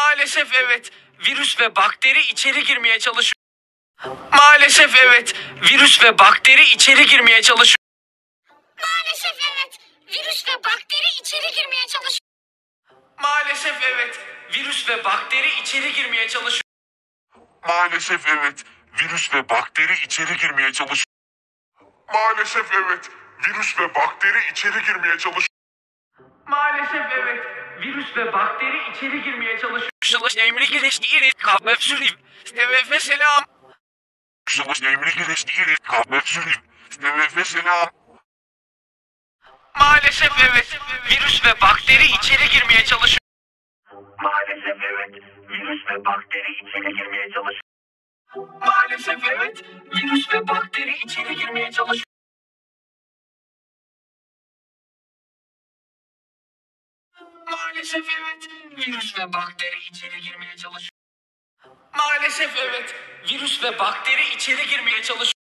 Maalesef evet. Virüs ve bakteri içeri girmeye çalışıyor. Maalesef evet. Virüs ve bakteri içeri girmeye çalışıyor. Maalesef evet. Virüs ve bakteri içeri girmeye çalışıyor. Maalesef evet. Virüs ve bakteri içeri girmeye çalışıyor. Maalesef evet. Virüs ve bakteri içeri girmeye çalışıyor. Maalesef evet. Virüs ve bakteri içeri girmeye çalışıyor. Maalesef evet. Virüs ve bakteri içeri girmeye çalışıyor. Emri geliştiğiniz kahve süreyim. Ve selam. Şalaş emri geliştiğiniz kahve süreyim. Ve selam. Maalesef evet. Virüs ve bakteri içeri girmeye çalışıyor. Maalesef evet. Virüs ve bakteri içeri girmeye çalışıyor. Maalesef evet. Virüs ve bakteri içeri girmeye çalışıyor. Maalesef evet. Virüs ve bakteri içeri girmeye çalışıyor. Maalesef evet. Virüs ve bakteri içeri girmeye çalışıyor.